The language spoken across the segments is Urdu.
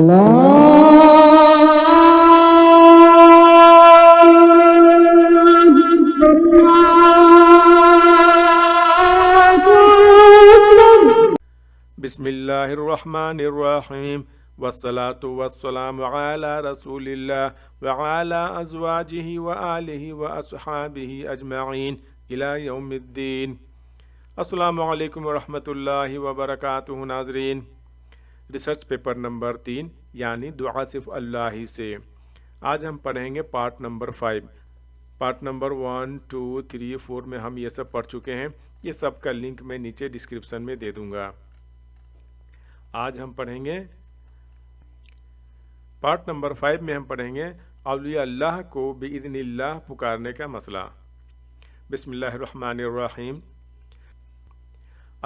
بسم اللہ الرحمن الرحیم والصلاة والسلام علی رسول اللہ وعلی ازواجہ وآلہ واصحابہ اجمعین الی یوم الدین۔ السلام علیکم ورحمۃ اللہ وبرکاتہ۔ ناظرین، ریسرچ پیپر نمبر 3 یعنی دعا صرف اللہ ہی سے، آج ہم پڑھیں گے پارٹ نمبر 5۔ پارٹ نمبر 1 2 3 4 میں ہم یہ سب پڑھ چکے ہیں، یہ سب کا لنک میں نیچے ڈسکرپشن میں دے دوں گا۔ آج ہم پڑھیں گے پارٹ نمبر 5 میں ہم پڑھیں گے اولیاء اللہ کو بإذن اللہ پکارنے کا مسئلہ۔ بسم اللہ الرحمن الرحیم۔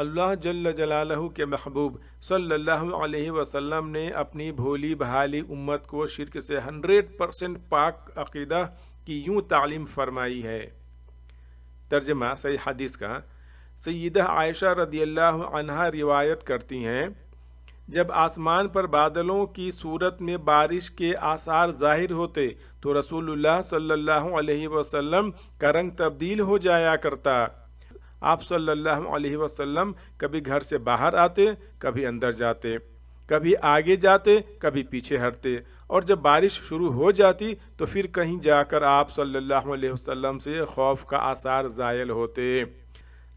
اللہ جل جلالہ کے محبوب صلی اللہ علیہ وسلم نے اپنی بھولی بھالی امت کو شرک سے 100% پاک عقیدہ کی یوں تعلیم فرمائی ہے۔ ترجمہ صحیح حدیث کا۔ سیدہ عائشہ رضی اللہ عنہا روایت کرتی ہیں، جب آسمان پر بادلوں کی صورت میں بارش کے آثار ظاہر ہوتے تو رسول اللہ صلی اللہ علیہ وسلم کا رنگ تبدیل ہو جایا کرتا۔ آپ صلی اللہ علیہ وسلم کبھی گھر سے باہر آتے، کبھی اندر جاتے، کبھی آگے جاتے، کبھی پیچھے ہٹتے، اور جب بارش شروع ہو جاتی تو پھر کہیں جا کر آپ صلی اللہ علیہ وسلم سے خوف کا آثار زائل ہوتے۔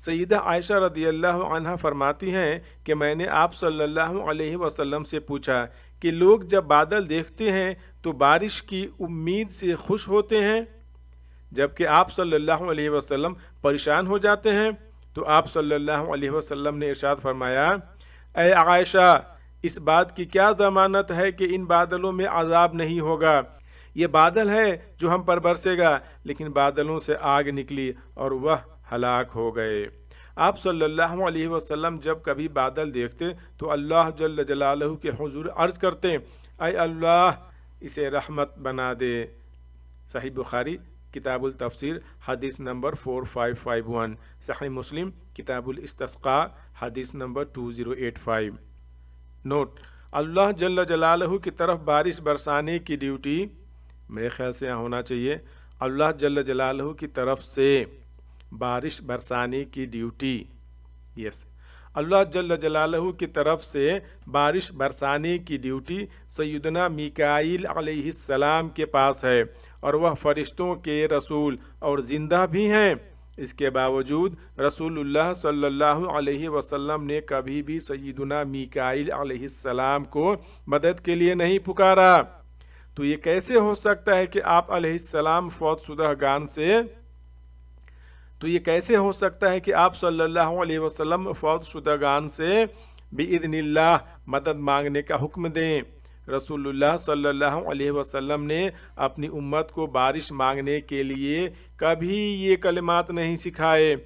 سیدہ عائشہ رضی اللہ عنہا فرماتی ہیں کہ میں نے آپ صلی اللہ علیہ وسلم سے پوچھا کہ لوگ جب بادل دیکھتے ہیں تو بارش کی امید سے خوش ہوتے ہیں، جبکہ آپ صلی اللہ علیہ وسلم پریشان ہو جاتے ہیں؟ تو آپ صلی اللہ علیہ وسلم نے ارشاد فرمایا، اے عائشہ، اس بات کی کیا ضمانت ہے کہ ان بادلوں میں عذاب نہیں ہوگا؟ یہ بادل ہے جو ہم پر برسے گا، لیکن بادلوں سے آگ نکلی اور وہ ہلاک ہو گئے۔ آپ صلی اللہ علیہ وسلم جب کبھی بادل دیکھتے تو اللہ جل جلالہ کے حضور عرض کرتے، اے اللہ، اسے رحمت بنا دے۔ صحیح بخاری کتاب التفسیر حدیث نمبر 4551، صحیح مسلم کتاب الاستسقاء حدیث نمبر 2085۔ نوٹ: اللہ جل جلالہ کی طرف بارش برسانے کی ڈیوٹی میرے خیال سے یہاں ہونا چاہیے، اللہ جل جلالہ کی طرف سے بارش برسانے کی ڈیوٹی، یس، اللہ جل جلالہ کی طرف سے بارش برسانے کی ڈیوٹی سیدنا میکائیل علیہ السلام کے پاس ہے، اور وہ فرشتوں کے رسول اور زندہ بھی ہیں۔ اس کے باوجود رسول اللہ صلی اللہ علیہ وسلم نے کبھی بھی سیدنا میکائیل علیہ السلام کو مدد کے لیے نہیں پکارا۔ تو یہ کیسے ہو سکتا ہے کہ آپ علیہ السلام فوت شدگان سے آپ صلی اللہ علیہ وسلم فوت شدگان سے بإذن اللہ مدد مانگنے کا حکم دیں؟ رسول اللہ صلی اللہ علیہ وسلم نے اپنی امت کو بارش مانگنے کے لیے کبھی یہ کلمات نہیں سکھائے۔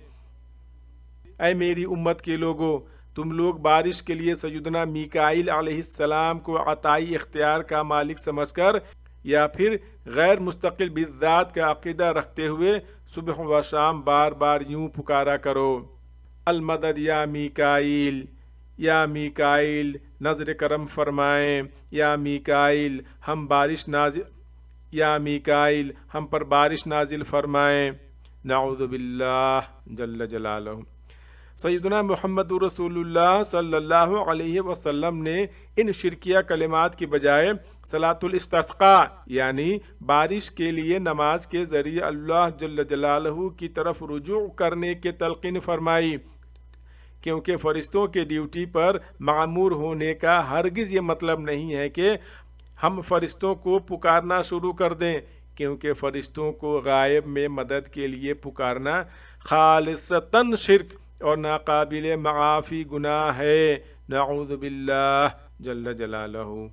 اے میری امت کے لوگوں، تم لوگ بارش کے لیے سیدنا میکائیل علیہ السلام کو عطائی اختیار کا مالک سمجھ کر یا پھر غیر مستقل بالذات کا عقیدہ رکھتے ہوئے صبح و شام بار بار یوں پکارا کرو، المدد یا میکائیل، یا میکائیل نظر کرم فرمائیں، یا میکائیل ہم پر بارش نازل فرمائیں۔ نعوذ باللہ جل جلالہ۔ سیدنا محمد رسول اللہ صلی اللہ علیہ وسلم نے ان شرکیہ کلمات کی بجائے صلاۃ الاستسقاء یعنی بارش کے لیے نماز کے ذریعے اللہ جل جلالہ کی طرف رجوع کرنے کے تلقین فرمائی، کیونکہ فرشتوں کے ڈیوٹی پر معمور ہونے کا ہرگز یہ مطلب نہیں ہے کہ ہم فرشتوں کو پکارنا شروع کر دیں، کیونکہ فرشتوں کو غائب میں مدد کے لیے پکارنا خالصتاً شرک اور ناقابل معافی گناہ ہے، نعوذ باللہ جل جلالہ۔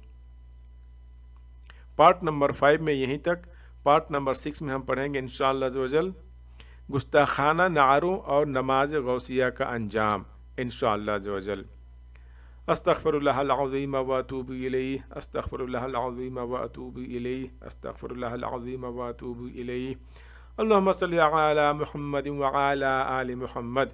پارٹ نمبر 5 میں یہیں تک۔ پارٹ نمبر 6 میں ہم پڑھیں گے انشاءاللہ عز و جل گستاخانہ نعروں اور نماز غوثیہ کا انجام، انشاءاللہ عز و جل۔ استغفر اللہ العظیم واتوب الیہ، استغفر اللہ العظیم واتوب الیہ، استغفر اللہ العظیم واتوب الیہ۔ اللہم صلی علی محمد وعلی آل محمد